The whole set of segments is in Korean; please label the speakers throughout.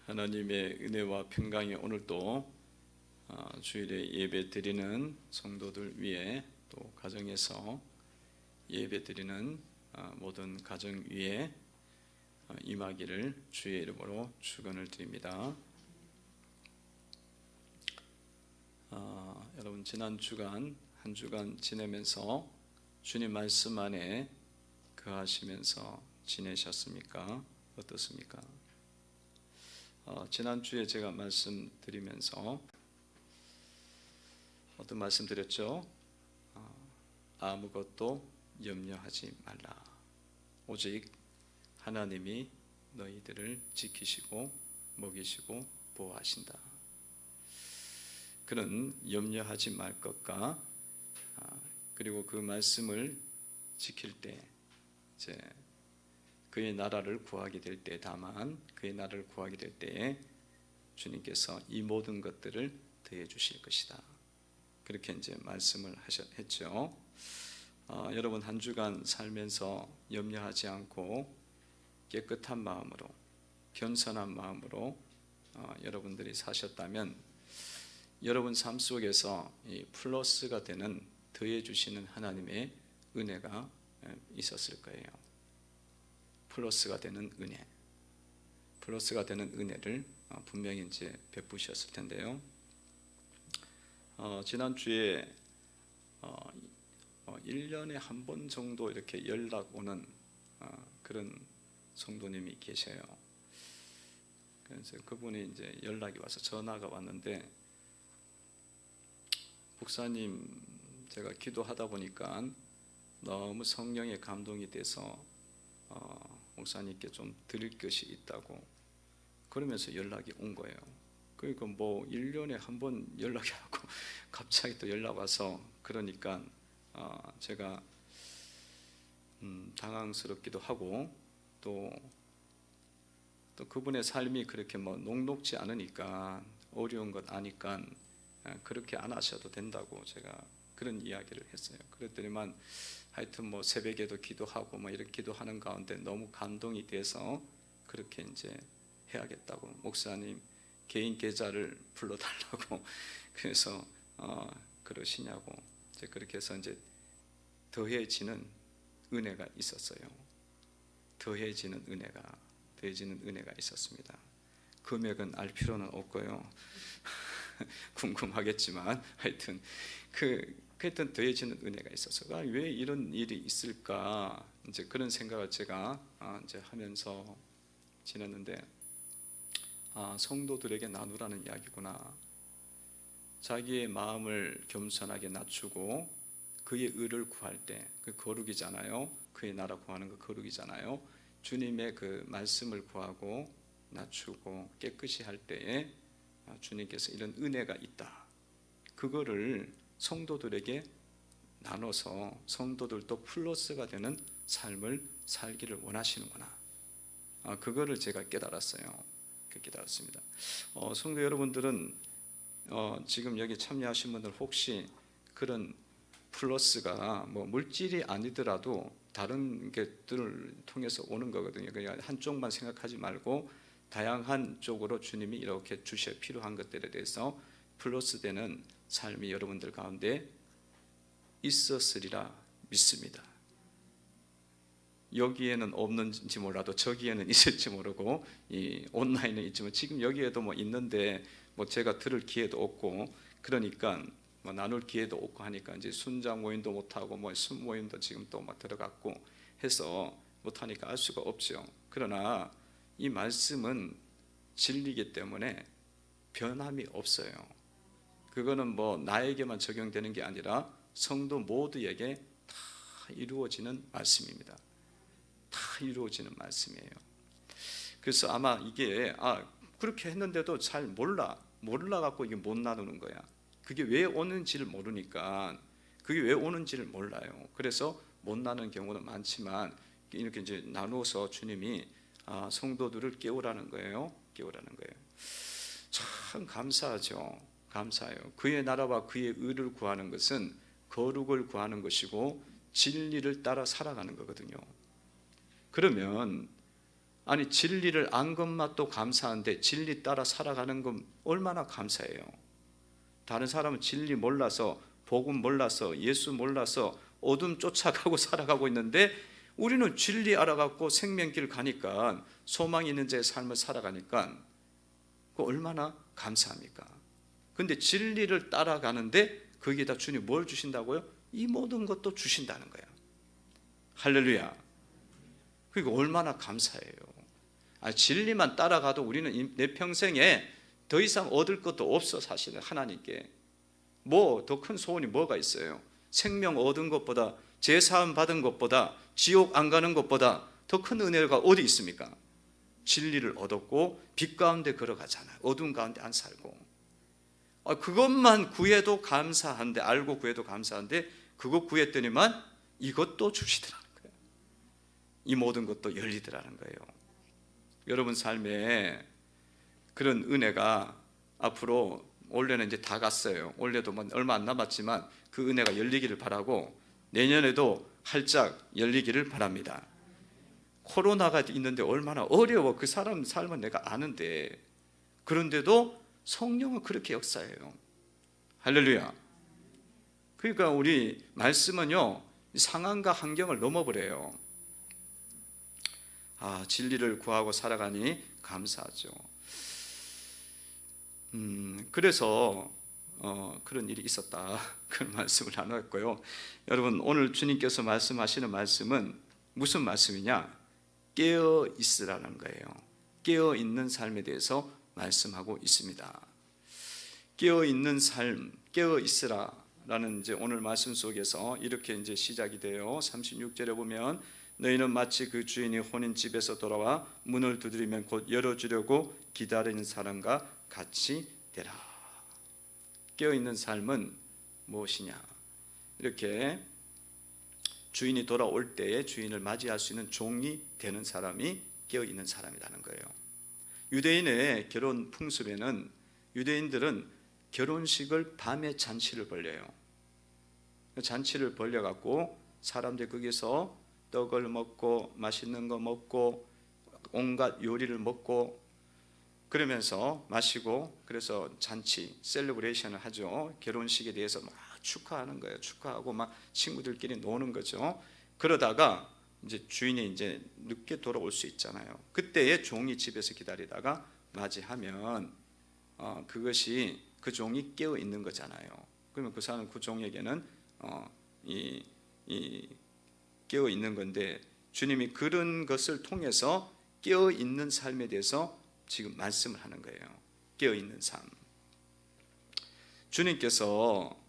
Speaker 1: 하나님의 은혜와 평강이 오늘도 주일에 예배 드리는 성도들 위해 또 가정에서 예배 드리는 모든 가정 위에 임하기를 주의 이름으로 축원을 드립니다. 여러분 지난 주간 한 주간 지내면서 주님 말씀 안에 거하시면서 지내셨습니까? 어떻습니까? 지난주에 제가 말씀드리면서 어떤 말씀 드렸죠? 아무것도 염려하지 말라. 오직 하나님이 너희들을 지키시고 먹이시고 보호하신다. 그는 염려하지 말 것과 그리고 그 말씀을 지킬 때 이제 그의 나라를 구하게 될 때, 다만 그의 나라를 구하게 될 때에 주님께서 이 모든 것들을 더해 주실 것이다. 그렇게 이제 말씀을 했죠. 여러분 한 주간 살면서 염려하지 않고 깨끗한 마음으로, 겸손한 마음으로 여러분들이 사셨다면 여러분 삶 속에서 이 플러스가 되는 더해 주시는 하나님의 은혜가 있었을 거예요. 플러스가 되는 은혜, 플러스가 되는 은혜를 분명히 이제 베푸셨을 텐데요. 지난주에 1년에 한 번 정도 이렇게 연락 오는 그런 성도님이 계셔요. 그래서 그분이 이제 연락이 와서 전화가 왔는데, 목사님, 제가 기도하다 보니까 너무 성령의 감동이 돼서 목사님께 좀 드릴 것이 있다고 그러면서 연락이 온 거예요. 그러니까 뭐 1년에 한 번 연락이 하고 갑자기 또 연락 와서 그러니까 제가 당황스럽기도 하고 또 그분의 삶이 그렇게 뭐 녹록지 않으니까, 어려운 것 아니까 그렇게 안 하셔도 된다고 제가 그런 이야기를 했어요. 그랬더니만 하여튼 뭐 새벽에도 기도하고 뭐 이렇게 기도하는 가운데 너무 감동이 돼서 그렇게 이제 해야겠다고, 목사님 개인 계좌를 불러달라고 그래서 그러시냐고 이제 그렇게 해서 이제 더해지는 은혜가 있었어요. 더해지는 은혜가 있었습니다. 금액은 알 필요는 없고요. 궁금하겠지만 하여튼 그랬던 더해지는 은혜가 있어서 왜 이런 일이 있을까 이제 그런 생각을 제가 이제 하면서 지냈는데, 성도들에게 나누라는 이야기구나. 자기의 마음을 겸손하게 낮추고 그의 의를 구할 때, 그 거룩이잖아요. 그의 나라 구하는 거 거룩이잖아요. 주님의 그 말씀을 구하고 낮추고 깨끗이 할 때에 주님께서 이런 은혜가 있다. 그거를 성도들에게 나눠서 성도들도 플러스가 되는 삶을 살기를 원하시는구나. 그거를 제가 깨달았어요. 깨달았습니다. 성도 여러분들은 지금 여기 참여하신 분들 혹시 그런 플러스가 뭐 물질이 아니더라도 다른 것들을 통해서 오는 거거든요. 그냥 한쪽만 생각하지 말고 다양한 쪽으로 주님이 이렇게 주셔 필요한 것들에 대해서 플러스 되는 삶이 여러분들 가운데 있었으리라 믿습니다. 여기에는 없는지 몰라도 저기에는 있을지 모르고, 이 온라인에 있지만 지금 여기에도 뭐 있는데 뭐 제가 들을 기회도 없고 그러니까 뭐 나눌 기회도 없고 하니까 이제 순장 모임도 못하고 뭐 순 모임도 지금 또 막 들어갔고 해서 못하니까 알 수가 없죠. 그러나 이 말씀은 진리이기 때문에 변함이 없어요. 그거는 뭐 나에게만 적용되는 게 아니라 성도 모두에게 다 이루어지는 말씀입니다. 다 이루어지는 말씀이에요. 그래서 아마 이게 그렇게 했는데도 잘 몰라갖고 이게 못 나누는 거야. 그게 왜 오는지를 모르니까, 그게 왜 오는지를 몰라요. 그래서 못 나누는 경우는 많지만 이렇게 이제 나누어서 주님이 성도들을 깨우라는 거예요. 참 감사하죠. 감사해요. 그의 나라와 그의 의를 구하는 것은 거룩을 구하는 것이고 진리를 따라 살아가는 거거든요. 그러면 아니 진리를 안 것만도 감사한데 진리 따라 살아가는 건 얼마나 감사해요. 다른 사람은 진리 몰라서, 복음 몰라서, 예수 몰라서 어둠 쫓아가고 살아가고 있는데 우리는 진리 알아갖고 생명길 가니까, 소망 있는 자의 삶을 살아가니까 그 얼마나 감사합니까? 근데 진리를 따라가는데 거기에다 주님 뭘 주신다고요? 이 모든 것도 주신다는 거예요. 할렐루야. 그러니까 얼마나 감사해요. 진리만 따라가도 우리는 내 평생에 더 이상 얻을 것도 없어. 사실은 하나님께 뭐 더 큰 소원이 뭐가 있어요? 생명 얻은 것보다, 제사함 받은 것보다, 지옥 안 가는 것보다 더 큰 은혜가 어디 있습니까? 진리를 얻었고 빛 가운데 걸어가잖아요. 어둠 가운데 안 살고. 그것만 구해도 감사한데, 알고 구해도 감사한데, 그거 구했더니만 이것도 주시더라는 거예요. 이 모든 것도 열리더라는 거예요. 여러분 삶에 그런 은혜가 앞으로, 올해는 이제 다 갔어요. 올해도 얼마 안 남았지만 그 은혜가 열리기를 바라고, 내년에도 활짝 열리기를 바랍니다. 코로나가 있는데 얼마나 어려워. 그 사람 삶은 내가 아는데, 그런데도 성령은 그렇게 역사해요. 할렐루야. 그러니까 우리 말씀은요, 상황과 환경을 넘어버려요. 진리를 구하고 살아가니 감사하죠. 그래서 그런 일이 있었다, 그런 말씀을 나눴고요. 여러분, 오늘 주님께서 말씀하시는 말씀은 무슨 말씀이냐? 깨어 있으라는 거예요. 깨어 있는 삶에 대해서 말씀하고 있습니다. 깨어 있는 삶, 깨어 있으라라는 이제 오늘 말씀 속에서 이렇게 이제 시작이 돼요. 36절에 보면 너희는 마치 그 주인이 혼인 집에서 돌아와 문을 두드리면 곧 열어주려고 기다리는 사람과 같이 되라. 깨어 있는 삶은 무엇이냐? 이렇게 주인이 돌아올 때에 주인을 맞이할 수 있는 종이 되는 사람이 깨어 있는 사람이라는 거예요. 유대인의 결혼 풍습에는, 유대인들은 결혼식을 밤에 잔치를 벌려요. 잔치를 벌려갖고 사람들 거기서 떡을 먹고 맛있는 거 먹고 온갖 요리를 먹고 그러면서 마시고, 그래서 잔치, 셀러브레이션을 하죠. 결혼식에 대해서 막 축하하는 거예요. 축하하고 막 친구들끼리 노는 거죠. 그러다가 이제 주인이 이제 늦게 돌아올 수 있잖아요. 그때에 종이 집에서 기다리다가 맞이하면 그것이, 그 종이 깨어 있는 거잖아요. 그러면 그 사람, 그 종에게는 깨어 있는 건데, 주님이 그런 것을 통해서 깨어 있는 삶에 대해서 지금 말씀을 하는 거예요. 깨어 있는 삶. 주님께서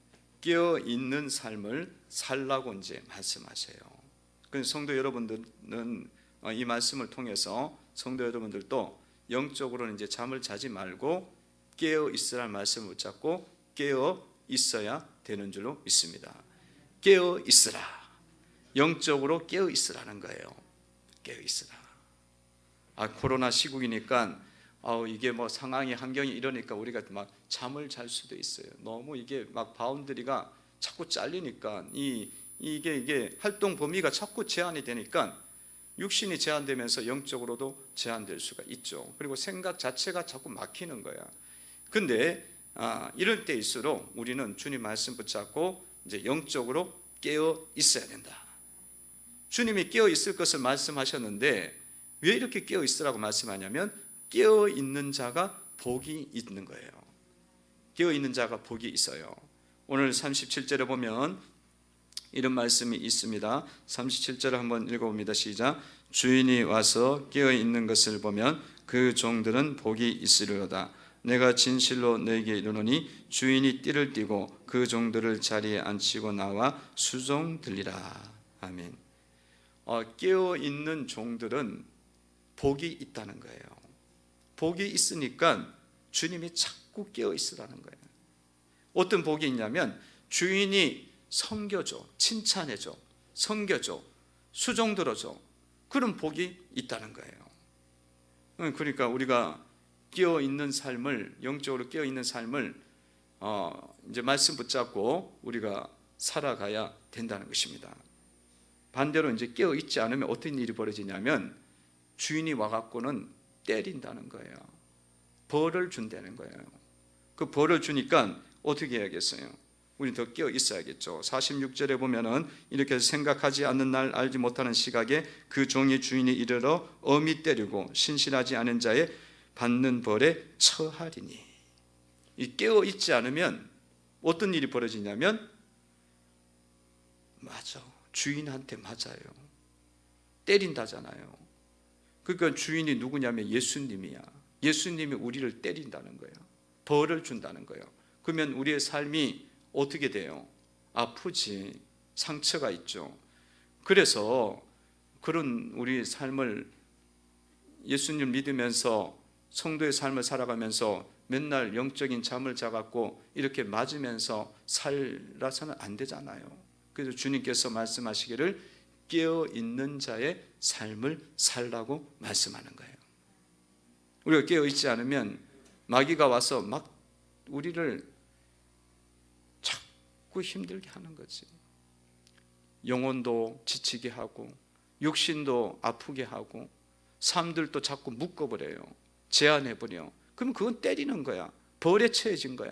Speaker 1: 깨어 있는 삶을 살라고 이제 말씀하세요. 그래서 성도 여러분들은 이 말씀을 통해서 성도 여러분들도 영적으로는 이제 잠을 자지 말고 깨어 있으라는 말씀을 붙잡고 깨어 있어야 되는 줄로 믿습니다. 깨어 있으라. 영적으로 깨어 있으라는 거예요. 깨어 있으라. 코로나 시국이니까 이게 뭐 상황이, 환경이 이러니까 우리가 막 잠을 잘 수도 있어요. 너무 이게 막 바운더리가 자꾸 잘리니까 이게 활동 범위가 자꾸 제한이 되니까 육신이 제한되면서 영적으로도 제한될 수가 있죠. 그리고 생각 자체가 자꾸 막히는 거야. 근데 이럴 때일수록 우리는 주님 말씀 붙잡고 이제 영적으로 깨어 있어야 된다. 주님이 깨어 있을 것을 말씀하셨는데 왜 이렇게 깨어 있으라고 말씀하냐면 깨어 있는 자가 복이 있는 거예요. 깨어 있는 자가 복이 있어요. 오늘 37절에 보면 이런 말씀이 있습니다. 37절을 한번 읽어봅니다. 시작. 주인이 와서 깨어 있는 것을 보면 그 종들은 복이 있으리로다. 내가 진실로 너에게 이르노니 주인이 띠를 띠고 그 종들을 자리에 앉히고 나와 수종 들리라. 아멘. 깨어 있는 종들은 복이 있다는 거예요. 복이 있으니까 주님이 자꾸 깨어 있으라는 거예요. 어떤 복이 있냐면 주인이 섬겨줘, 칭찬해줘, 섬겨줘, 수종 들어줘. 그런 복이 있다는 거예요. 그러니까 우리가 깨어 있는 삶을, 영적으로 깨어 있는 삶을 이제 말씀 붙잡고 우리가 살아가야 된다는 것입니다. 반대로 이제 깨어 있지 않으면 어떤 일이 벌어지냐면 주인이 와갖고는 때린다는 거예요. 벌을 준다는 거예요. 그 벌을 주니까 어떻게 해야겠어요? 우리 더 깨어 있어야겠죠. 46절에 보면은 이렇게 생각하지 않는 날 알지 못하는 시각에 그 종의 주인이 이르러 엄히 때리고 신실하지 않은 자의 받는 벌에 처하리니. 이 깨어 있지 않으면 어떤 일이 벌어지냐면 맞아, 주인한테 맞아요. 때린다잖아요. 그러니까 주인이 누구냐면 예수님이야. 예수님이 우리를 때린다는 거예요. 벌을 준다는 거예요. 그러면 우리의 삶이 어떻게 돼요? 아프지, 상처가 있죠. 그래서 그런 우리 삶을 예수님 믿으면서 성도의 삶을 살아가면서 맨날 영적인 잠을 자갖고 이렇게 맞으면서 살아서는 안 되잖아요. 그래서 주님께서 말씀하시기를 깨어있는 자의 삶을 살라고 말씀하는 거예요. 우리가 깨어있지 않으면 마귀가 와서 막 우리를 자꾸 힘들게 하는 거지. 영혼도 지치게 하고 육신도 아프게 하고 삶들도 자꾸 묶어버려요. 제한해버려. 그럼 그건 때리는 거야. 벌에 처해진 거야.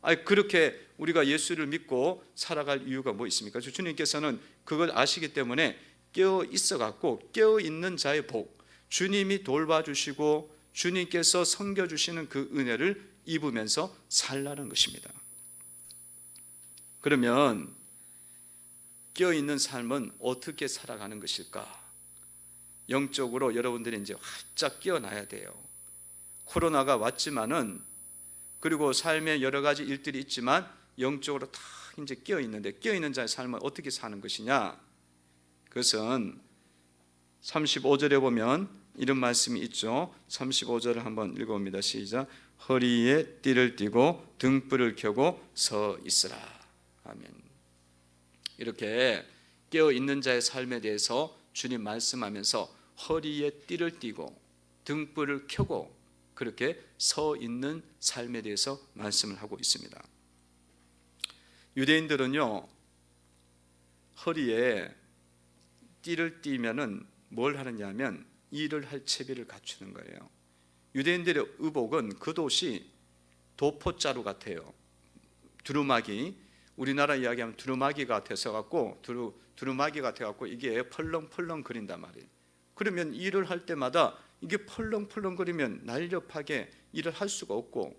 Speaker 1: 아니, 그렇게 우리가 예수를 믿고 살아갈 이유가 뭐 있습니까? 주님께서는 그걸 아시기 때문에 깨어 있어갖고 깨어있는 자의 복, 주님이 돌봐주시고 주님께서 섬겨주시는 그 은혜를 입으면서 살라는 것입니다. 그러면 깨어있는 삶은 어떻게 살아가는 것일까? 영적으로 여러분들이 이제 활짝 깨어나야 돼요. 코로나가 왔지만은, 그리고 삶에 여러 가지 일들이 있지만 영적으로 다 이제 깨어있는데, 깨어있는 자의 삶은 어떻게 사는 것이냐? 그것은 35절에 보면 이런 말씀이 있죠. 35절을 한번 읽어봅니다. 시작. 허리에 띠를 띠고 등불을 켜고 서 있으라. 아멘. 이렇게 깨어있는 자의 삶에 대해서 주님 말씀하면서 허리에 띠를 띠고 등불을 켜고 그렇게 서 있는 삶에 대해서 말씀을 하고 있습니다. 유대인들은요, 허리에 띠를 띠면은 뭘 하느냐 하면 일을 할 채비를 갖추는 거예요. 유대인들의 의복은 겉옷이 도포자루 같아요. 두루마기, 우리나라 이야기하면 두루마기 같아서 갖고 두루마기 같아 갖고 이게 펄렁펄렁 거린단 말이에요. 그러면 일을 할 때마다 이게 펄렁펄렁 거리면 날렵하게 일을 할 수가 없고,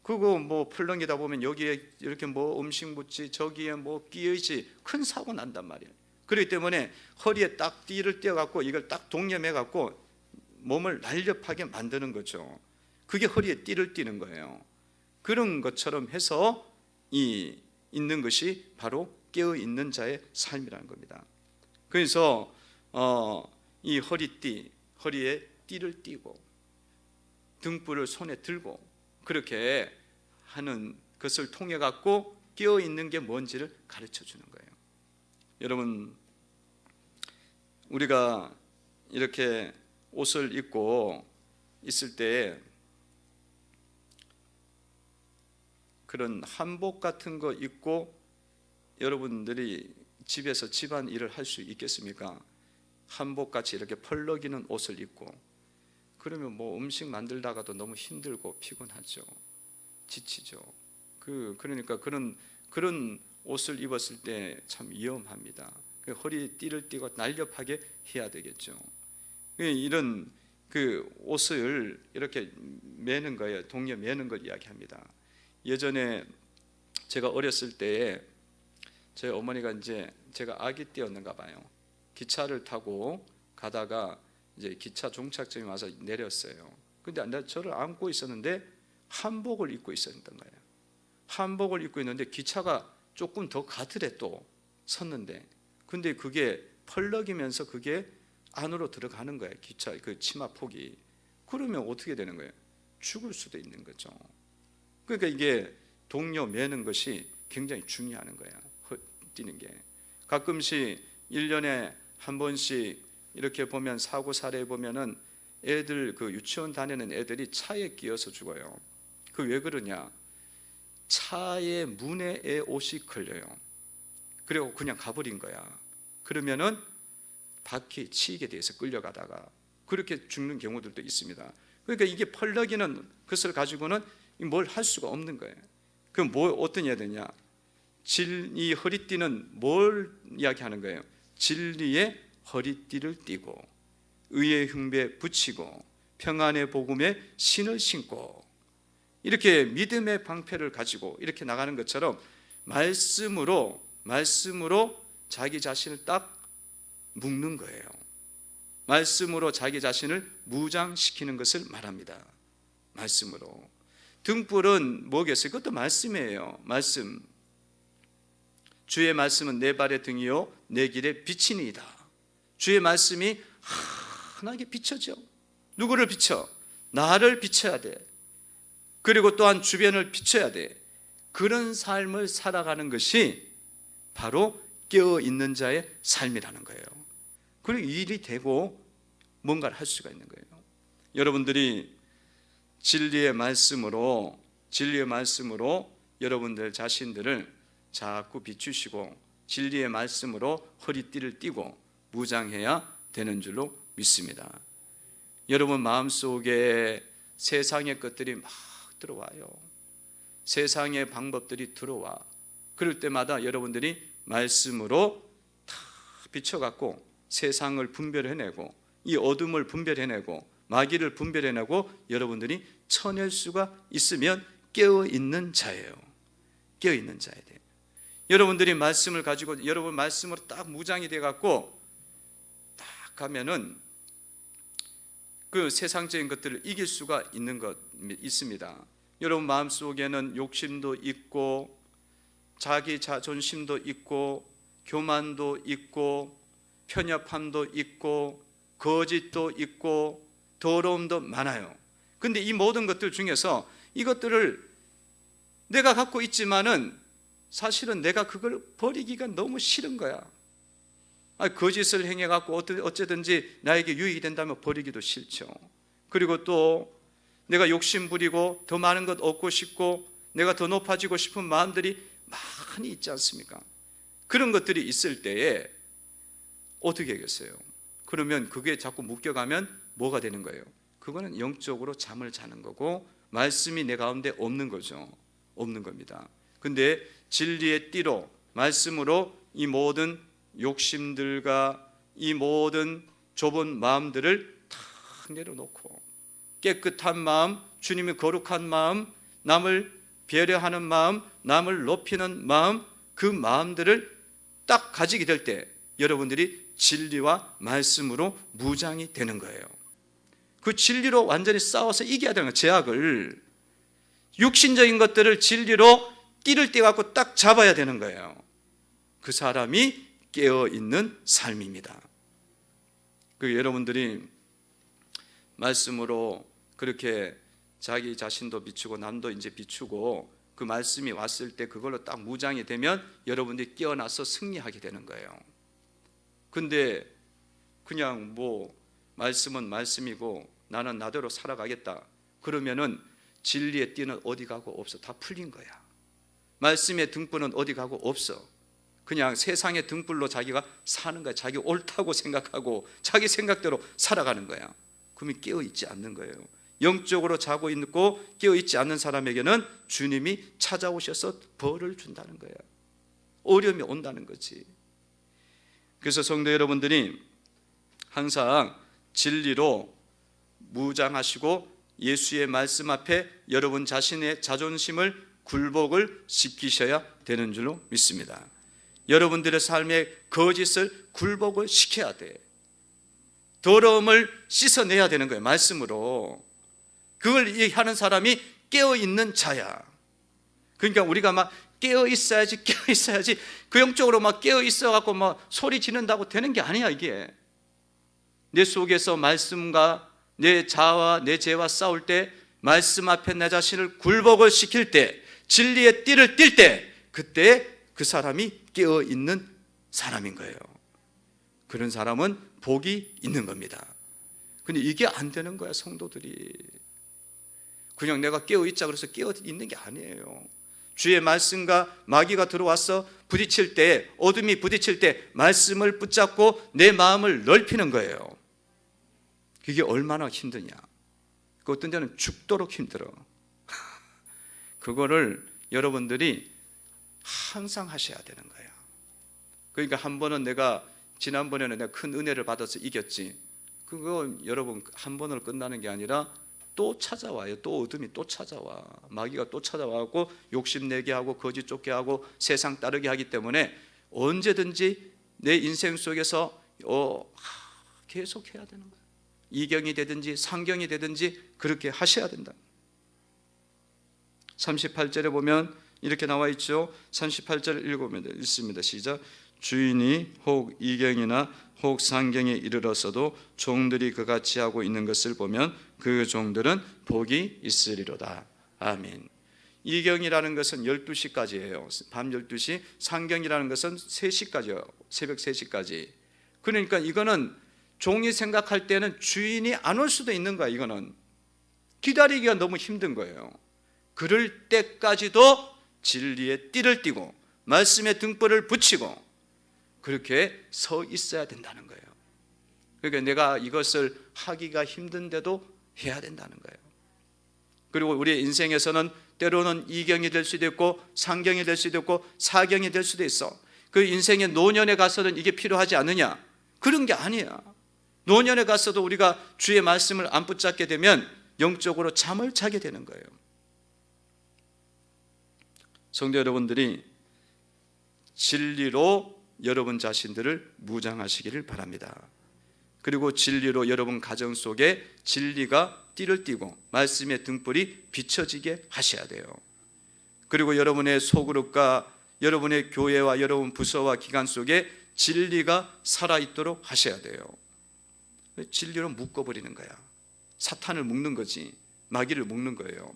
Speaker 1: 그거 뭐 펄렁이다 보면 여기에 이렇게 뭐 음식 묻지, 저기에 뭐 끼어있지, 큰 사고 난단 말이에요. 그렇기 때문에 허리에 딱 띠를 띄어 갖고 이걸 딱 동념해 갖고 몸을 날렵하게 만드는 거죠. 그게 허리에 띠를 띠는 거예요. 그런 것처럼 해서 있는 것이 바로 깨어 있는 자의 삶이라는 겁니다. 그래서 이 허리에 띠를 띠고 등불을 손에 들고 그렇게 하는 것을 통해 갖고 깨어 있는 게 뭔지를 가르쳐 주는 거예요. 여러분, 우리가 이렇게 옷을 입고 있을 때 그런 한복 같은 거 입고 여러분들이 집에서 집안 일을 할 수 있겠습니까? 한복같이 이렇게 펄럭이는 옷을 입고 그러면 뭐 음식 만들다가도 너무 힘들고 피곤하죠. 지치죠. 그러니까 그런 옷을 입었을 때 참 위험합니다. 허리에 띠를 띠고 날렵하게 해야 되겠죠. 이런 그 옷을 이렇게 매는 거예요. 동여 매는 걸 이야기합니다. 예전에 제가 어렸을 때에 저희 어머니가 이제 제가 아기 때였는가 봐요. 기차를 타고 가다가 이제 기차 종착점에 와서 내렸어요. 근데 저를 안고 있었는데 한복을 입고 있었던 거예요. 한복을 입고 있는데 기차가 조금 더 가더래 또 섰는데, 근데 그게 펄럭이면서 그게 안으로 들어가는 거예요. 기차 그 치마 폭이. 그러면 어떻게 되는 거예요? 죽을 수도 있는 거죠. 그러니까 이게 동요 매는 것이 굉장히 중요한 거야. 뛰는 게 가끔씩 1년에 한 번씩 이렇게 보면 사고 사례 보면은 애들 그 유치원 다니는 애들이 차에 끼어서 죽어요. 그 왜 그러냐? 차의 문에 옷이 걸려요. 그리고 그냥 가버린 거야. 그러면은 바퀴에 치이게 돼서 끌려가다가 그렇게 죽는 경우들도 있습니다. 그러니까 이게 펄럭이는 것을 가지고는 뭘 할 수가 없는 거예요. 그럼 어떤 해야 되냐? 이 허리띠는 뭘 이야기하는 거예요? 진리의 허리띠를 띠고 의의 흉배에 붙이고 평안의 복음에 신을 신고 이렇게 믿음의 방패를 가지고 이렇게 나가는 것처럼 말씀으로 자기 자신을 딱 묶는 거예요. 말씀으로 자기 자신을 무장시키는 것을 말합니다. 말씀으로. 등불은 뭐겠어요? 그것도 말씀이에요. 말씀. 주의 말씀은 내 발의 등이요 내 길의 빛이니이다. 주의 말씀이 환하게 비춰져. 누구를 비춰? 나를 비춰야 돼. 그리고 또한 주변을 비춰야 돼. 그런 삶을 살아가는 것이 바로 깨어있는 자의 삶이라는 거예요. 그리고 일이 되고 뭔가를 할 수가 있는 거예요. 여러분들이 진리의 말씀으로 여러분들 자신들을 자꾸 비추시고 진리의 말씀으로 허리띠를 띠고 무장해야 되는 줄로 믿습니다. 여러분 마음속에 세상의 것들이 막 들어와요. 세상의 방법들이 들어와. 그럴 때마다 여러분들이 말씀으로 다 비춰갖고 세상을 분별해내고 이 어둠을 분별해내고 마귀를 분별해내고 여러분들이 쳐낼 수가 있으면 깨어있는 자예요. 깨어있는 자야 돼요. 여러분들이 말씀을 가지고 여러분 말씀으로 딱 무장이 돼갖고 딱 가면은 그 세상적인 것들을 이길 수가 있습니다. 여러분 마음속에는 욕심도 있고 자기 자존심도 있고 교만도 있고 편협함도 있고 거짓도 있고 더러움도 많아요. 근데 이 모든 것들 중에서 이것들을 내가 갖고 있지만은 사실은 내가 그걸 버리기가 너무 싫은 거야. 거짓을 행해갖고 어쨌든지 나에게 유익이 된다면 버리기도 싫죠. 그리고 또 내가 욕심 부리고 더 많은 것 얻고 싶고 내가 더 높아지고 싶은 마음들이 많이 있지 않습니까? 그런 것들이 있을 때에 어떻게 하겠어요? 그러면 그게 자꾸 묶여가면 뭐가 되는 거예요? 그거는 영적으로 잠을 자는 거고 말씀이 내 가운데 없는 거죠. 없는 겁니다. 근데 진리의 띠로 말씀으로 이 모든 욕심들과 이 모든 좁은 마음들을 다 내려놓고 깨끗한 마음, 주님의 거룩한 마음, 남을 배려하는 마음, 남을 높이는 마음, 그 마음들을 딱 가지게 될 때 여러분들이 진리와 말씀으로 무장이 되는 거예요. 그 진리로 완전히 싸워서 이겨야 되는 거예요. 제약을. 육신적인 것들을 진리로 띠를 떼갖고 딱 잡아야 되는 거예요. 그 사람이 깨어있는 삶입니다. 여러분들이 말씀으로 그렇게 자기 자신도 비추고 남도 이제 비추고 그 말씀이 왔을 때 그걸로 딱 무장이 되면 여러분들이 깨어나서 승리하게 되는 거예요. 근데 그냥 말씀은 말씀이고 나는 나대로 살아가겠다. 그러면은 진리의 띠는 어디 가고 없어. 다 풀린 거야. 말씀의 등불은 어디 가고 없어. 그냥 세상의 등불로 자기가 사는 거야. 자기 옳다고 생각하고 자기 생각대로 살아가는 거야. 그러면 깨어있지 않는 거예요. 영적으로 자고 있고 깨어있지 않는 사람에게는 주님이 찾아오셔서 벌을 준다는 거야. 어려움이 온다는 거지. 그래서 성도 여러분들이 항상 진리로 무장하시고 예수의 말씀 앞에 여러분 자신의 자존심을 굴복을 시키셔야 되는 줄로 믿습니다. 여러분들의 삶의 거짓을 굴복을 시켜야 돼. 더러움을 씻어내야 되는 거예요. 말씀으로. 그걸 하는 사람이 깨어있는 자야. 그러니까 우리가 막 깨어있어야지 그 영적으로 막 깨어있어갖고 막 소리 지른다고 되는 게 아니야. 이게 내 속에서 말씀과 내 자아와 내 죄와 싸울 때 말씀 앞에 내 자신을 굴복을 시킬 때 진리의 띠를 띌 때 그때 그 사람이 깨어있는 사람인 거예요. 그런 사람은 복이 있는 겁니다. 근데 이게 안 되는 거야. 성도들이 그냥 내가 깨어있자 그래서 깨어있는 게 아니에요. 주의 말씀과 마귀가 들어와서 부딪힐 때, 어둠이 부딪힐 때 말씀을 붙잡고 내 마음을 넓히는 거예요. 그게 얼마나 힘드냐. 그 어떤 데는 죽도록 힘들어. 그거를 여러분들이 항상 하셔야 되는 거예요. 그러니까 한 번은 지난번에는 내가 큰 은혜를 받아서 이겼지. 그거 여러분 한 번으로 끝나는 게 아니라 또 찾아와요. 또 어둠이 또 찾아와. 마귀가 또 찾아와고 욕심내게 하고 거짓 쫓게 하고 세상 따르게 하기 때문에 언제든지 내 인생 속에서 계속 해야 되는 거예요. 이경이 되든지 상경이 되든지 그렇게 하셔야 된다. 38절에 보면 이렇게 나와 있죠. 38절 읽습니다. 시작. 주인이 혹 이경이나 혹 상경에 이르렀어도 종들이 그같이 하고 있는 것을 보면 그 종들은 복이 있으리로다. 아멘. 이경이라는 것은 12시까지예요. 밤 12시. 상경이라는 것은 3시까지예요. 새벽 3시까지. 그러니까 이거는 종이 생각할 때는 주인이 안 올 수도 있는 거야. 이거는 기다리기가 너무 힘든 거예요. 그럴 때까지도 진리의 띠를 띠고 말씀의 등불을 붙이고 그렇게 서 있어야 된다는 거예요. 그러니까 내가 이것을 하기가 힘든데도 해야 된다는 거예요. 그리고 우리의 인생에서는 때로는 이경이 될 수도 있고 상경이 될 수도 있고 사경이 될 수도 있어. 그 인생의 노년에 가서는 이게 필요하지 않느냐? 그런 게 아니야. 노년에 가서도 우리가 주의 말씀을 안 붙잡게 되면 영적으로 잠을 자게 되는 거예요. 성도 여러분들이 진리로 여러분 자신들을 무장하시기를 바랍니다. 그리고 진리로 여러분 가정 속에 진리가 띠를 띠고 말씀의 등불이 비춰지게 하셔야 돼요. 그리고 여러분의 소그룹과 여러분의 교회와 여러분 부서와 기관 속에 진리가 살아있도록 하셔야 돼요. 진리로 묶어버리는 거야. 사탄을 묶는 거지. 마귀를 묶는 거예요.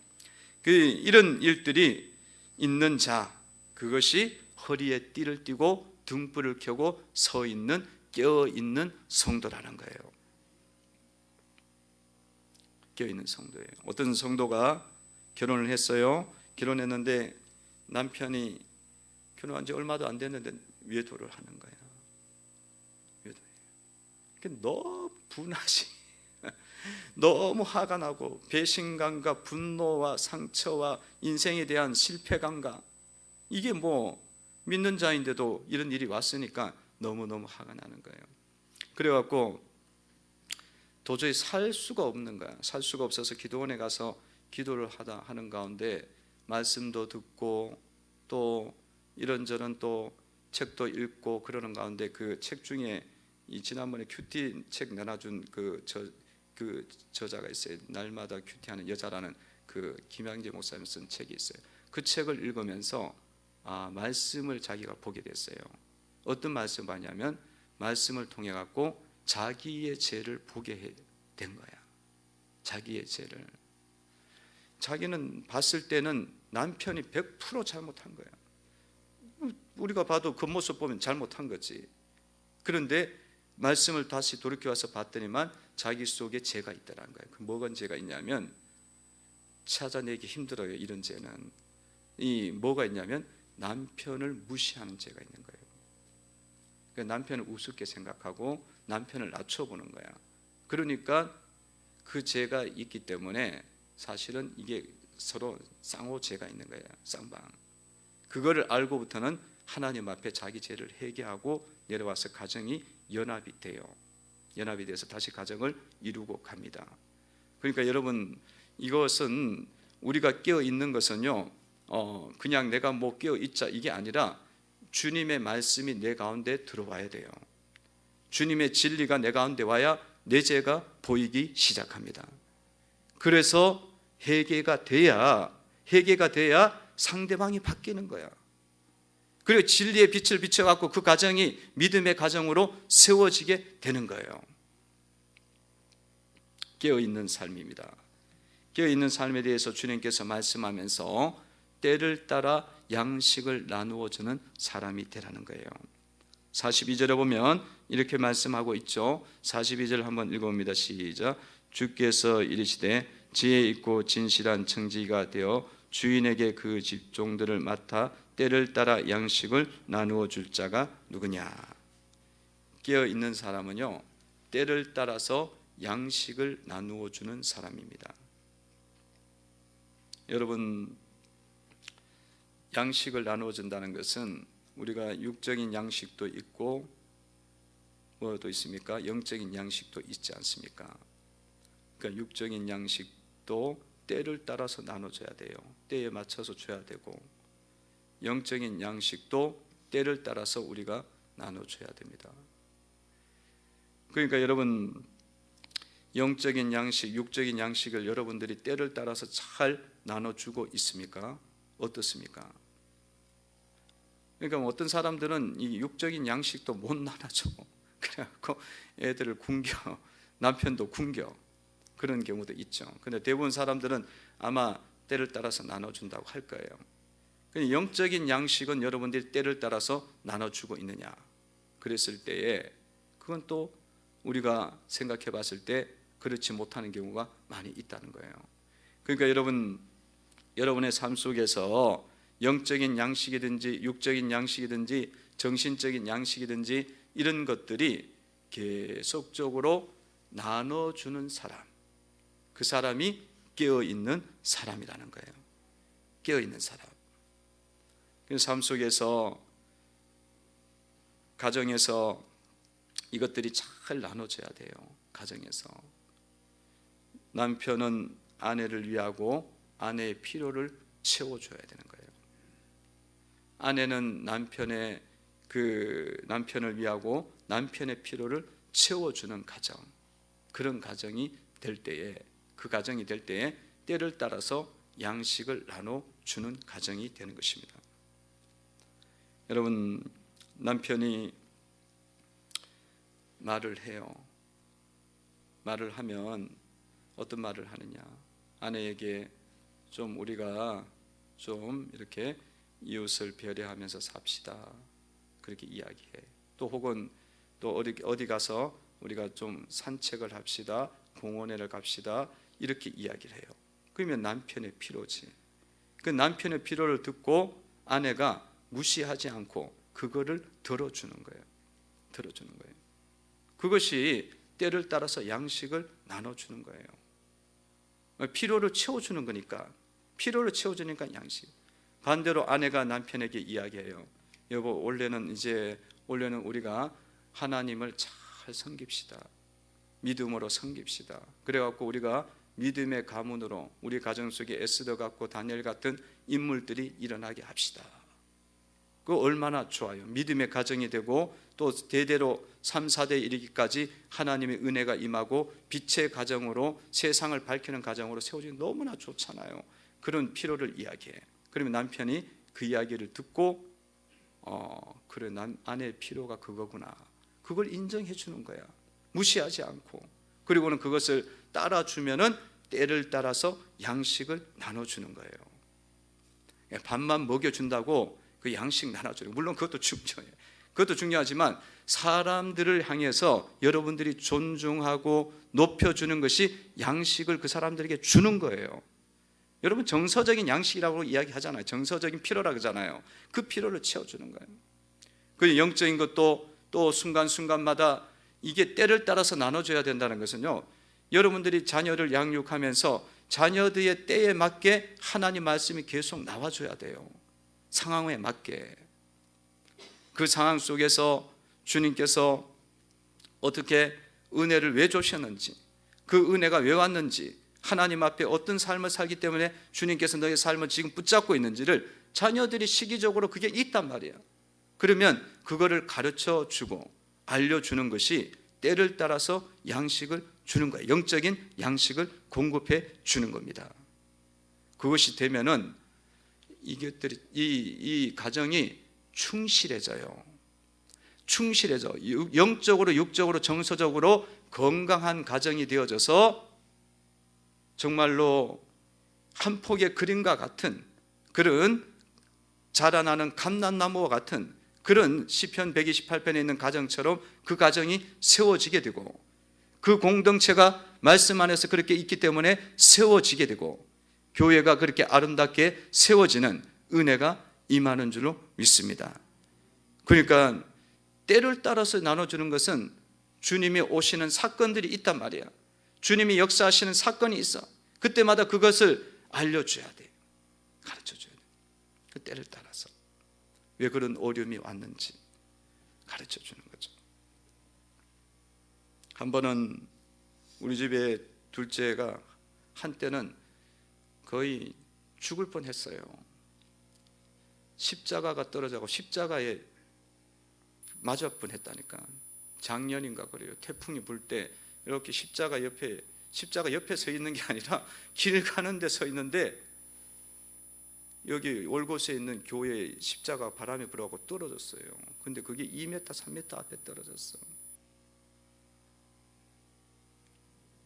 Speaker 1: 이런 일들이 있는 자, 그것이 허리에 띠를 띠고 등불을 켜고 서 있는 깨어있는 성도라는 거예요. 깨어있는 성도예요. 어떤 성도가 결혼을 했어요. 결혼했는데 남편이 결혼한 지 얼마도 안 됐는데 외도를 하는 거야. 외도예요. 너무 분하지. 너무 화가 나고 배신감과 분노와 상처와 인생에 대한 실패감과 이게 믿는 자인데도 이런 일이 왔으니까 너무너무 화가 나는 거예요. 그래갖고 도저히 살 수가 없는 거야. 살 수가 없어서 기도원에 가서 기도를 하는 가운데 말씀도 듣고 또 이런저런 또 책도 읽고 그러는 가운데 그 책 중에 지난번에 큐티 책 내놔준 그 저자가 있어요. 날마다 큐티하는 여자라는 그 김양재 목사님 쓴 책이 있어요. 그 책을 읽으면서 말씀을 자기가 보게 됐어요. 어떤 말씀을 봤냐면 말씀을 통해 갖고 자기의 죄를 보게 된 거야. 자기의 죄를. 자기는 봤을 때는 남편이 100% 잘못한 거야. 우리가 봐도 그 모습 보면 잘못한 거지. 그런데 말씀을 다시 돌이켜와서 봤더니만 자기 속에 죄가 있다는 거예요. 그 뭐가 죄가 있냐면 찾아내기 힘들어요. 이런 죄는 뭐가 있냐면 남편을 무시하는 죄가 있는 거예요. 그러니까 남편을 우습게 생각하고 남편을 낮춰보는 거야. 그러니까 그 죄가 있기 때문에 사실은 이게 서로 쌍호죄가 있는 거예요. 쌍방. 그거를 알고부터는 하나님 앞에 자기 죄를 회개하고 내려와서 가정이 연합이 돼요. 연합이 돼서 다시 가정을 이루고 갑니다. 그러니까 여러분 이것은 우리가 깨어 있는 것은요 그냥 내가 깨어 있자 이게 아니라 주님의 말씀이 내 가운데 들어와야 돼요. 주님의 진리가 내 가운데 와야 내 죄가 보이기 시작합니다. 그래서 회개가 돼야 상대방이 바뀌는 거야. 그리고 진리의 빛을 비춰갖고 그 가정이 믿음의 가정으로 세워지게 되는 거예요. 깨어있는 삶입니다. 깨어있는 삶에 대해서 주님께서 말씀하면서 때를 따라 양식을 나누어 주는 사람이 되라는 거예요. 42절에 보면 이렇게 말씀하고 있죠. 42절 한번 읽어봅니다. 시작. 주께서 이르시되 지혜 있고 진실한 청지기가 되어 주인에게 그 직종들을 맡아 때를 따라 양식을 나누어 줄 자가 누구냐? 깨어 있는 사람은요, 때를 따라서 양식을 나누어 주는 사람입니다. 여러분, 양식을 나누어 준다는 것은 우리가 육적인 양식도 있고 뭐도 있습니까? 영적인 양식도 있지 않습니까? 그러니까 육적인 양식도 때를 따라서 나눠줘야 돼요. 때에 맞춰서 줘야 되고, 영적인 양식도 때를 따라서 우리가 나눠줘야 됩니다. 그러니까 여러분, 영적인 양식, 육적인 양식을 여러분들이 때를 따라서 잘 나눠주고 있습니까? 어떻습니까? 그러니까 어떤 사람들은 이 육적인 양식도 못 나눠줘. 그래갖고 애들을 굶겨, 남편도 굶겨, 그런 경우도 있죠. 근데 대부분 사람들은 아마 때를 따라서 나눠준다고 할 거예요. 영적인 양식은 여러분들이 때를 따라서 나눠주고 있느냐? 그랬을 때에 그건 또 우리가 생각해 봤을 때 그렇지 못하는 경우가 많이 있다는 거예요. 그러니까 여러분의 삶 속에서 영적인 양식이든지 육적인 양식이든지 정신적인 양식이든지 이런 것들이 계속적으로 나눠주는 사람, 그 사람이 깨어있는 사람이라는 거예요. 깨어있는 사람. 삶 속에서, 가정에서 이것들이 잘 나눠져야 돼요. 가정에서 남편은 아내를 위하고 아내의 필요를 채워줘야 되는 거예요. 아내는 남편을 위하고 남편의 필요를 채워주는 가정, 그런 가정이 될 때에, 그 가정이 될 때에 때를 따라서 양식을 나눠주는 가정이 되는 것입니다. 여러분, 남편이 말을 해요. 말을 하면 어떤 말을 하느냐? 아내에게 좀 우리가 좀 이렇게 이웃을 배려하면서 삽시다, 그렇게 이야기해. 또 혹은 또 어디 가서 우리가 좀 산책을 합시다, 공원에를 갑시다, 이렇게 이야기를 해요. 그러면 남편의 필요지. 그 남편의 필요를 듣고 아내가 무시하지 않고 그거를 들어주는 거예요. 들어주는 거예요. 그것이 때를 따라서 양식을 나눠주는 거예요. 필요를 채워주는 거니까, 필요를 채워주니까 양식. 반대로 아내가 남편에게 이야기해요. 여보, 원래는 우리가 하나님을 잘 섬깁시다. 믿음으로 섬깁시다. 그래갖고 우리가 믿음의 가문으로 우리 가정 속에 에스더 같고 다니엘 같은 인물들이 일어나게 합시다. 그 얼마나 좋아요. 믿음의 가정이 되고 또 대대로 3, 4대 이르기까지 하나님의 은혜가 임하고 빛의 가정으로 세상을 밝히는 가정으로 세워지면 너무나 좋잖아요. 그런 필요를 이야기해. 그러면 남편이 그 이야기를 듣고 그래, 아내의 필요가 그거구나, 그걸 인정해 주는 거야. 무시하지 않고. 그리고는 그것을 따라주면은 때를 따라서 양식을 나눠주는 거예요. 밥만 먹여준다고 그 양식 나눠주는, 물론 그것도 중요해요. 그것도 중요하지만 사람들을 향해서 여러분들이 존중하고 높여주는 것이 양식을 그 사람들에게 주는 거예요. 여러분, 정서적인 양식이라고 이야기하잖아요. 정서적인 필요라고 하잖아요. 그 필요를 채워주는 거예요. 그 영적인 것도 또 순간순간마다 이게 때를 따라서 나눠줘야 된다는 것은요, 여러분들이 자녀를 양육하면서 자녀들의 때에 맞게 하나님 말씀이 계속 나와줘야 돼요. 상황에 맞게. 그 상황 속에서 주님께서 어떻게 은혜를 왜 주셨는지, 그 은혜가 왜 왔는지, 하나님 앞에 어떤 삶을 살기 때문에 주님께서 너의 삶을 지금 붙잡고 있는지를 자녀들이 시기적으로 그게 있단 말이야. 그러면 그거를 가르쳐 주고 알려주는 것이 때를 따라서 양식을 주는 거예요. 영적인 양식을 공급해 주는 겁니다. 그것이 되면은 이것들이 이 가정이 충실해져요. 충실해져. 영적으로, 육적으로, 정서적으로 건강한 가정이 되어져서 정말로 한 폭의 그림과 같은 그런 자라나는 감람나무와 같은 그런 시편 128편에 있는 가정처럼 그 가정이 세워지게 되고, 그 공동체가 말씀 안에서 그렇게 있기 때문에 세워지게 되고, 교회가 그렇게 아름답게 세워지는 은혜가 임하는 줄로 믿습니다. 그러니까 때를 따라서 나눠주는 것은 주님이 오시는 사건들이 있단 말이야. 주님이 역사하시는 사건이 있어. 그때마다 그것을 알려줘야 돼. 가르쳐줘야 돼. 그 때를 따라서 왜 그런 어려움이 왔는지 가르쳐주는 거죠. 한 번은 우리 집에 둘째가 한때는 거의 죽을 뻔했어요. 십자가가 떨어져서 십자가에 맞을 뻔했다니까. 작년인가 그래요. 태풍이 불 때 이렇게 십자가 옆에 서 있는 게 아니라 길 가는데 서 있는데 여기 올곳에 있는 교회 십자가 바람이 불어가고 떨어졌어요. 근데 그게 2m, 3m 앞에 떨어졌어.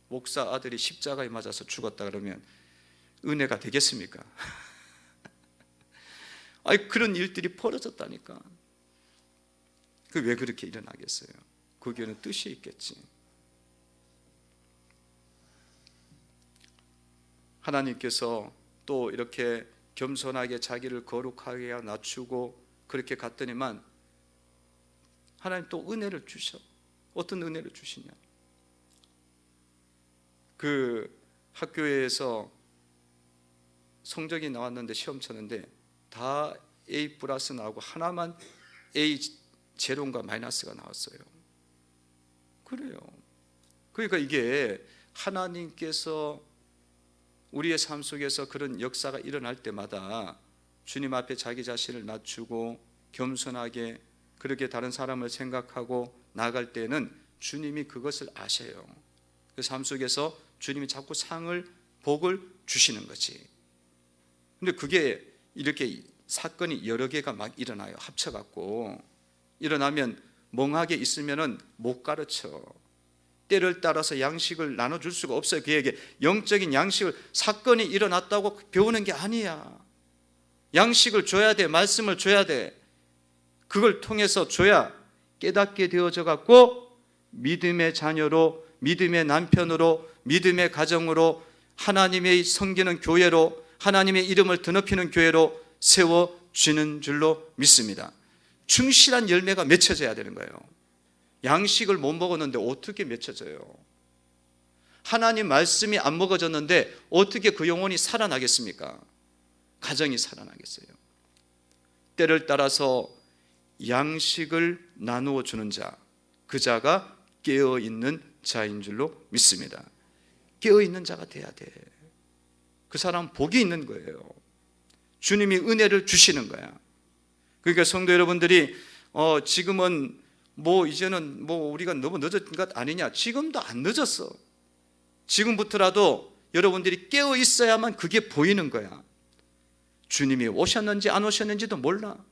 Speaker 1: 목사 아들이 십자가에 맞아서 죽었다 그러면 은혜가 되겠습니까? 아니, 그런 일들이 벌어졌다니까. 그 왜 그렇게 일어나겠어요? 거기에는 뜻이 있겠지. 하나님께서 또 이렇게 겸손하게 자기를 거룩하게 낮추고 그렇게 갔더니만 하나님 또 은혜를 주셔. 어떤 은혜를 주시냐? 그 학교에서 성적이 나왔는데 시험 쳤는데 다 A 플러스 나오고 하나만 A 제로인가 마이너스가 나왔어요. 그래요. 그러니까 이게 하나님께서 우리의 삶 속에서 그런 역사가 일어날 때마다 주님 앞에 자기 자신을 낮추고 겸손하게 그렇게 다른 사람을 생각하고 나아갈 때는 주님이 그것을 아셔요. 그 삶 속에서 주님이 자꾸 상을 복을 주시는 거지. 근데 그게 이렇게 사건이 여러 개가 막 일어나요. 합쳐갖고 일어나면 멍하게 있으면은 못 가르쳐. 때를 따라서 양식을 나눠줄 수가 없어요. 그에게 영적인 양식을, 사건이 일어났다고 배우는 게 아니야. 양식을 줘야 돼. 말씀을 줘야 돼. 그걸 통해서 줘야 깨닫게 되어져 갖고 믿음의 자녀로, 믿음의 남편으로, 믿음의 가정으로, 하나님의 섬기는 교회로, 하나님의 이름을 드높이는 교회로 세워지는 줄로 믿습니다. 충실한 열매가 맺혀져야 되는 거예요. 양식을 못 먹었는데 어떻게 맺혀져요? 하나님 말씀이 안 먹어졌는데 어떻게 그 영혼이 살아나겠습니까? 가정이 살아나겠어요? 때를 따라서 양식을 나누어 주는 자, 그 자가 깨어있는 자인 줄로 믿습니다. 깨어있는 자가 돼야 돼. 그 사람은 복이 있는 거예요. 주님이 은혜를 주시는 거야. 그러니까 성도 여러분들이 지금은 이제는 우리가 너무 늦은 것 아니냐? 지금도 안 늦었어. 지금부터라도 여러분들이 깨어 있어야만 그게 보이는 거야. 주님이 오셨는지 안 오셨는지도 몰라.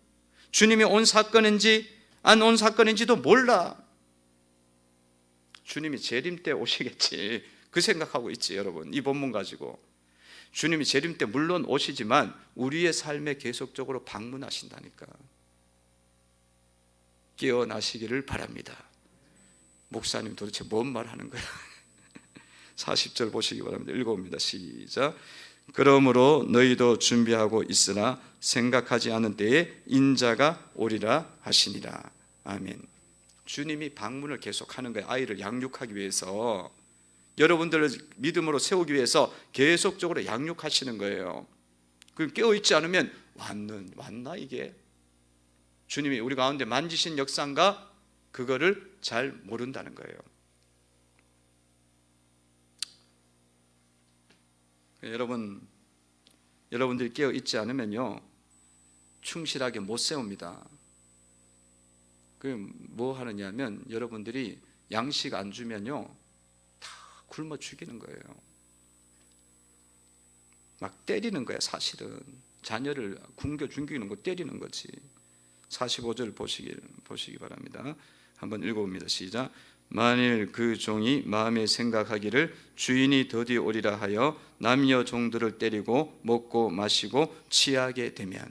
Speaker 1: 주님이 온 사건인지 안 온 사건인지도 몰라. 주님이 재림 때 오시겠지. 그 생각하고 있지, 여러분. 이 본문 가지고. 주님이 재림 때 물론 오시지만 우리의 삶에 계속적으로 방문하신다니까. 깨어나시기를 바랍니다. 목사님 도대체 뭔 말 하는 거야? 40절 보시기 바랍니다. 읽어봅니다. 시작. 그러므로 너희도 준비하고 있으나 생각하지 않은 때에 인자가 오리라 하시니라. 아멘. 주님이 방문을 계속하는 거예요. 아이를 양육하기 위해서, 여러분들을 믿음으로 세우기 위해서 계속적으로 양육하시는 거예요. 그 깨어있지 않으면 왔나 이게? 주님이 우리 가운데 만지신 역사인가? 그거를 잘 모른다는 거예요. 여러분들이 깨어있지 않으면요 충실하게 못 세웁니다. 그 뭐 하느냐면 여러분들이 양식 안 주면요 다 굶어 죽이는 거예요. 막 때리는 거야. 사실은 자녀를 굶겨 죽이는 거, 때리는 거지. 45절 보시기 바랍니다. 한번 읽어봅니다. 시작. 만일 그 종이 마음에 생각하기를 주인이 더디 오리라 하여 남녀 종들을 때리고 먹고 마시고 취하게 되면,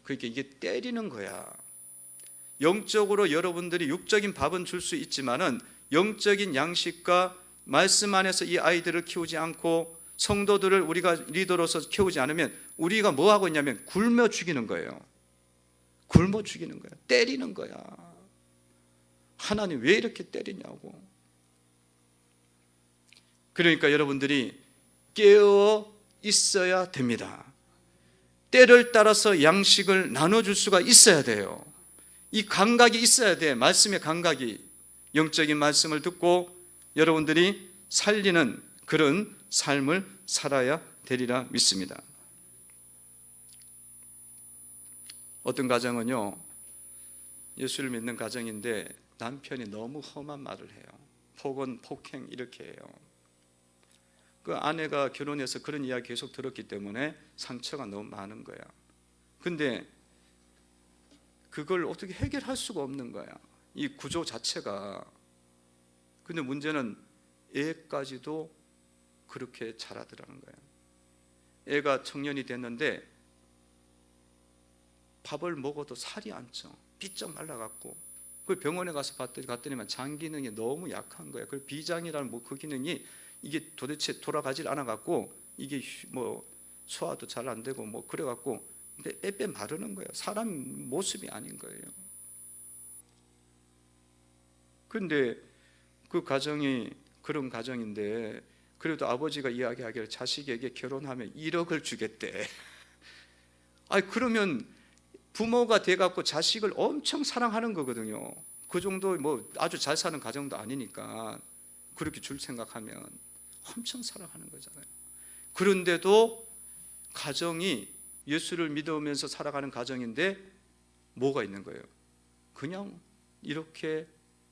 Speaker 1: 그러니까 이게 때리는 거야. 영적으로 여러분들이 육적인 밥은 줄 수 있지만은 영적인 양식과 말씀 안에서 이 아이들을 키우지 않고 성도들을 우리가 리더로서 키우지 않으면 우리가 뭐 하고 있냐면 굶어 죽이는 거예요. 굶어 죽이는 거야. 때리는 거야. 하나님 왜 이렇게 때리냐고. 그러니까 여러분들이 깨어 있어야 됩니다. 때를 따라서 양식을 나눠줄 수가 있어야 돼요. 이 감각이 있어야 돼. 말씀의 감각이. 영적인 말씀을 듣고 여러분들이 살리는 그런 삶을 살아야 되리라 믿습니다. 어떤 가정은요, 예수를 믿는 가정인데 남편이 너무 험한 말을 해요. 폭언, 폭행 이렇게 해요. 그 아내가 결혼해서 그런 이야기 계속 들었기 때문에 상처가 너무 많은 거야. 근데 그걸 어떻게 해결할 수가 없는 거야. 이 구조 자체가. 근데 문제는 애까지도 그렇게 자라더라는 거야. 애가 청년이 됐는데 밥을 먹어도 살이 안 쪄. 삐쩍 말라갖고. 그 병원에 가서 갔더니만 장 기능이 너무 약한 거야. 그 비장이라는 그 기능이 이게 도대체 돌아가질 않아갖고 이게 뭐 소화도 잘 안 되고 뭐 그래갖고 빼빼 마르는 거예요. 사람 모습이 아닌 거예요. 근데 그 가정이 그런 가정인데 그래도 아버지가 이야기하기를 자식에게 결혼하면 1억을 주겠대. 아니 그러면 부모가 돼갖고 자식을 엄청 사랑하는 거거든요. 그 정도 뭐 아주 잘 사는 가정도 아니니까 그렇게 줄 생각하면 엄청 사랑하는 거잖아요. 그런데도 가정이 예수를 믿으면서 살아가는 가정인데 뭐가 있는 거예요? 그냥 이렇게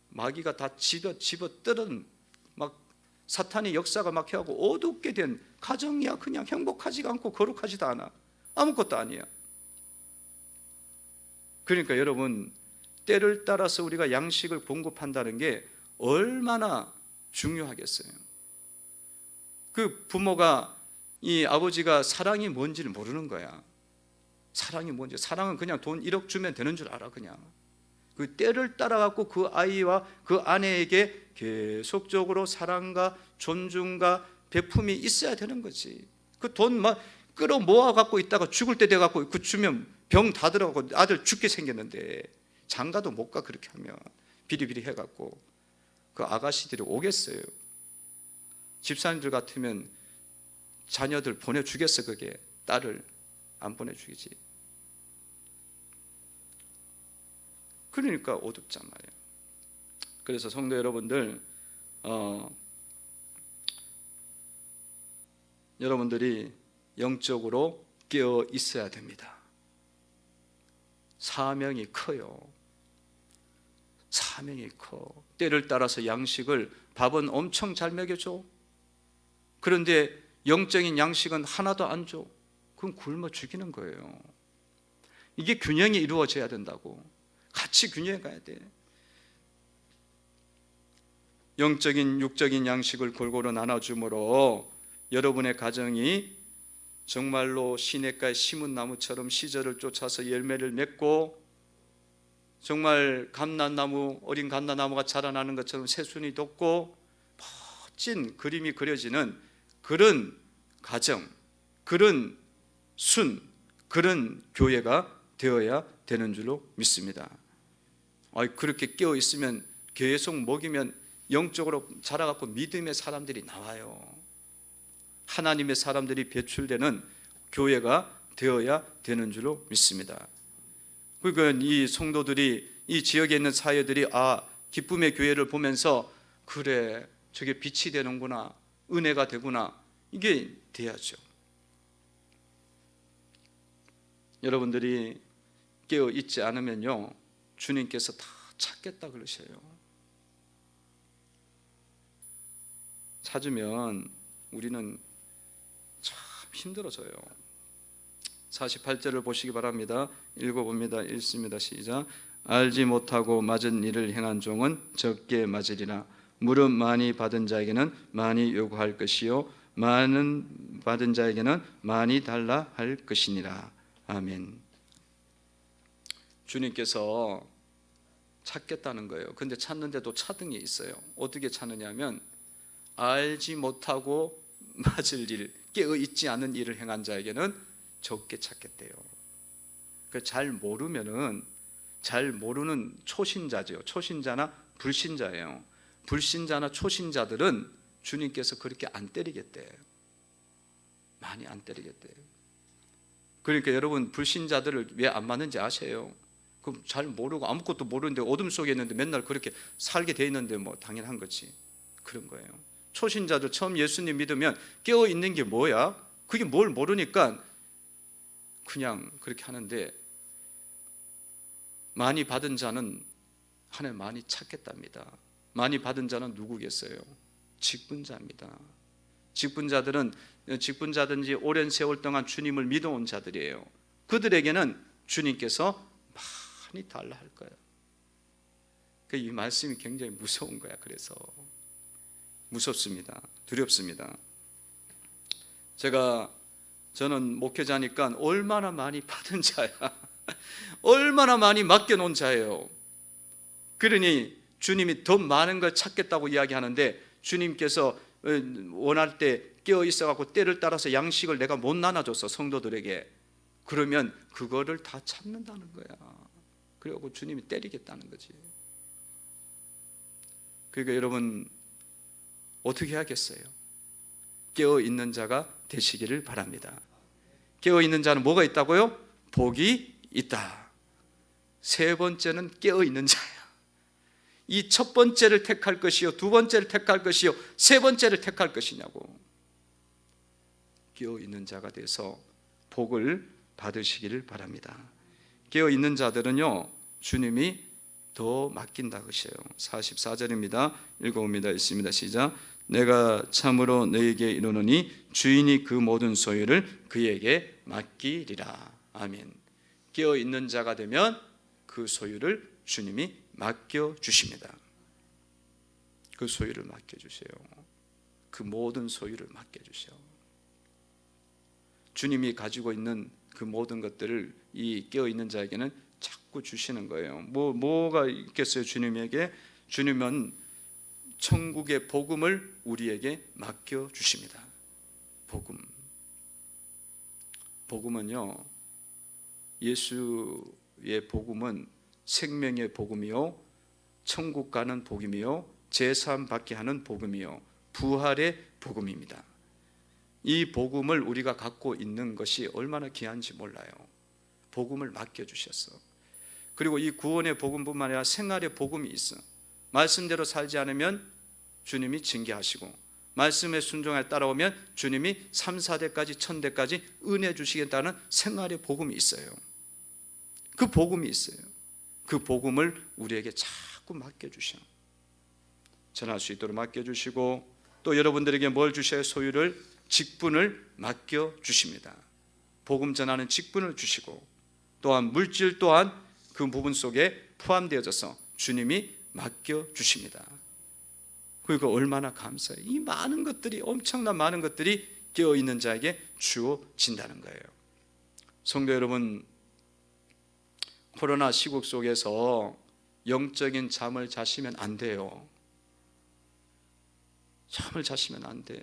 Speaker 1: 마귀가 다 집어 뜯은 막 사탄의 역사가 막 해하고 어둡게 된 가정이야. 그냥 행복하지가 않고 거룩하지도 않아. 아무것도 아니야. 그러니까 여러분, 때를 따라서 우리가 양식을 공급한다는 게 얼마나 중요하겠어요. 그 부모가 이 아버지가 사랑이 뭔지를 모르는 거야. 사랑이 뭔지. 사랑은 그냥 돈 1억 주면 되는 줄 알아. 그냥 그 때를 따라갖고 그 아이와 그 아내에게 계속적으로 사랑과 존중과 베품이 있어야 되는 거지. 그 돈 막 끌어 모아 갖고 있다가 죽을 때 돼 갖고 그 주면 병 다 들어가고 아들 죽게 생겼는데 장가도 못 가. 그렇게 하면 비리비리 해갖고 그 아가씨들이 오겠어요. 집사님들 같으면 자녀들 보내주겠어. 그게 딸을 안 보내주겠지. 그러니까 어둡단 말이에요. 그래서 성도 여러분들, 여러분들이 영적으로 깨어 있어야 됩니다. 사명이 커요. 사명이 커. 때를 따라서 양식을, 밥은 엄청 잘 먹여줘. 그런데 영적인 양식은 하나도 안 줘. 그럼 굶어 죽이는 거예요. 이게 균형이 이루어져야 된다고. 같이 균형해 가야 돼. 영적인 육적인 양식을 골고루 나눠줌으로 여러분의 가정이 정말로 시냇가에 심은 나무처럼 시절을 쫓아서 열매를 맺고 정말 감람나무, 어린 감람나무가 자라나는 것처럼 새순이 돋고 멋진 그림이 그려지는 그런 가정, 그런 그런 교회가 되어야 되는 줄로 믿습니다. 그렇게 깨어 있으면 계속 먹이면 영적으로 자라갖고 믿음의 사람들이 나와요. 하나님의 사람들이 배출되는 교회가 되어야 되는 줄로 믿습니다. 그러니까 이 성도들이, 이 지역에 있는 사회들이 기쁨의 교회를 보면서 그래, 저게 빛이 되는구나, 은혜가 되구나, 이게 돼야죠. 여러분들이 깨어 있지 않으면요, 주님께서 다 찾겠다 그러셔요. 찾으면 우리는 참 힘들어져요. 48절을 보시기 바랍니다. 읽어봅니다. 읽습니다. 시작. 알지 못하고 맞은 일을 행한 종은 적게 맞으리라. 물은 많이 받은 자에게는 많이 요구할 것이요 많은 받은 자에게는 많이 달라 할 것이니라. 아멘. 주님께서 찾겠다는 거예요. 근데 찾는데도 차등이 있어요. 어떻게 찾느냐면 알지 못하고 맞을 일, 깨어 있지 않은 일을 행한 자에게는 적게 찾겠대요. 잘 모르면은, 잘 모르는 초신자죠. 초신자나 불신자예요. 불신자나 초신자들은 주님께서 그렇게 안 때리겠대요. 많이 안 때리겠대요. 그러니까 여러분, 불신자들을 왜 안 맞는지 아세요? 그럼 잘 모르고 아무것도 모르는데 어둠 속에 있는데 맨날 그렇게 살게 돼 있는데 뭐 당연한 거지. 그런 거예요. 초신자들 처음 예수님 믿으면 깨어 있는 게 뭐야? 그게 뭘 모르니까 그냥 그렇게 하는데, 많이 받은 자는 하나님 많이 찾겠답니다. 많이 받은 자는 누구겠어요? 직분자입니다. 직분자든지 오랜 세월 동안 주님을 믿어온 자들이에요. 그들에게는 주님께서 많이 달라 할 거예요. 이 말씀이 굉장히 무서운 거야. 그래서 무섭습니다. 두렵습니다. 저는 목회자니까 얼마나 많이 받은 자야. 얼마나 많이 맡겨놓은 자예요. 그러니 주님이 더 많은 걸 찾겠다고 이야기하는데, 주님께서 원할 때 깨어 있어갖고 때를 따라서 양식을 내가 못 나눠줬어, 성도들에게. 그러면 그거를 다 찾는다는 거야. 그리고 주님이 때리겠다는 거지. 그러니까 여러분, 어떻게 하겠어요? 깨어 있는 자가 되시기를 바랍니다. 깨어 있는 자는 뭐가 있다고요? 복이 있다. 세 번째는 깨어 있는 자야. 이 첫 번째를 택할 것이요, 두 번째를 택할 것이요, 세 번째를 택할 것이냐고. 깨어 있는 자가 돼서 복을 받으시기를 바랍니다. 깨어 있는 자들은요, 주님이 더 맡긴다 것이에요. 44절입니다. 읽어봅니다. 있습니다. 시작. 내가 참으로 너에게 이르노니 주인이 그 모든 소유를 그에게 맡기리라. 아멘. 깨어 있는 자가 되면 그 소유를 주님이 맡겨주십니다. 그 소유를 맡겨주세요. 그 모든 소유를 맡겨주세요. 주님이 가지고 있는 그 모든 것들을 이 깨어있는 자에게는 자꾸 주시는 거예요. 뭐가 있겠어요? 주님에게. 주님은 천국의 복음을 우리에게 맡겨주십니다. 복음은요, 예수의 복음은 생명의 복음이요, 천국 가는 복음이요, 제사함 받게 하는 복음이요, 부활의 복음입니다. 이 복음을 우리가 갖고 있는 것이 얼마나 귀한지 몰라요. 복음을 맡겨주셨어. 그리고 이 구원의 복음뿐만 아니라 생활의 복음이 있어. 말씀대로 살지 않으면 주님이 징계하시고, 말씀에 순종하여 따라오면 주님이 3, 4대까지 1000대까지 은혜 주시겠다는 생활의 복음이 있어요. 그 복음이 있어요. 그 복음을 우리에게 자꾸 맡겨주셔. 전할 수 있도록 맡겨주시고, 또 여러분들에게 뭘 주셔요? 소유를, 직분을 맡겨주십니다. 복음 전하는 직분을 주시고, 또한 물질 또한 그 부분 속에 포함되어져서 주님이 맡겨주십니다. 그러니까 얼마나 감사해요. 이 많은 것들이, 엄청난 많은 것들이 깨어있는 자에게 주어진다는 거예요. 성도 여러분, 코로나 시국 속에서 영적인 잠을 자시면 안 돼요. 잠을 자시면 안 돼.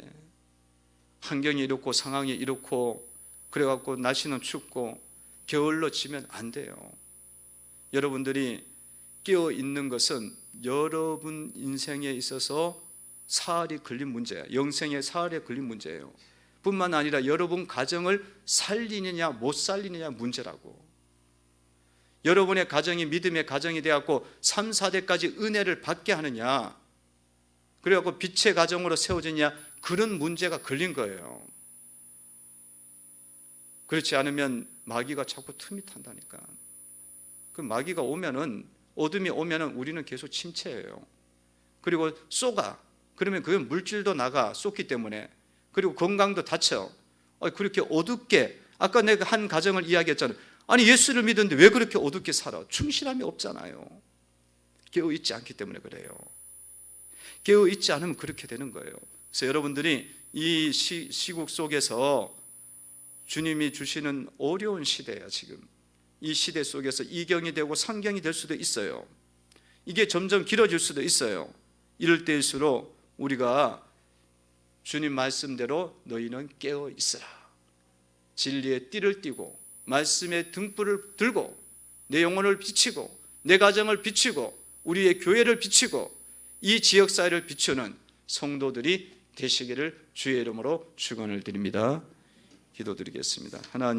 Speaker 1: 환경이 이렇고 상황이 이렇고 그래갖고 날씨는 춥고 겨울로 지면 안 돼요. 여러분들이 깨어 있는 것은 여러분 인생에 있어서 사활이 걸린 문제예요. 영생의 사활에 걸린 문제예요. 뿐만 아니라 여러분 가정을 살리느냐 못 살리느냐 문제라고. 여러분의 가정이 믿음의 가정이 되었고 3, 4대까지 은혜를 받게 하느냐, 그래갖고 빛의 가정으로 세워지냐, 그런 문제가 걸린 거예요. 그렇지 않으면 마귀가 자꾸 틈이 탄다니까. 그 마귀가 오면은, 어둠이 오면은 우리는 계속 침체해요. 그리고 쏘가, 그러면 그건 물질도 나가, 쏘기 때문에. 그리고 건강도 다쳐. 그렇게 어둡게, 아까 내가 한 가정을 이야기했잖아요. 아니 예수를 믿었는데 왜 그렇게 어둡게 살아? 충실함이 없잖아요. 깨어있지 않기 때문에 그래요. 깨어있지 않으면 그렇게 되는 거예요. 그래서 여러분들이 이 시국 속에서 주님이 주시는 어려운 시대야. 지금 이 시대 속에서 이경이 되고 상경이 될 수도 있어요. 이게 점점 길어질 수도 있어요. 이럴 때일수록 우리가 주님 말씀대로 너희는 깨어 있으라. 진리의 띠를 띠고 말씀의 등불을 들고 내 영혼을 비치고 내 가정을 비치고 우리의 교회를 비치고 이 지역사회를 비추는 성도들이 되시기를 주의 이름으로 축원을 드립니다. 기도드리겠습니다. 하나님,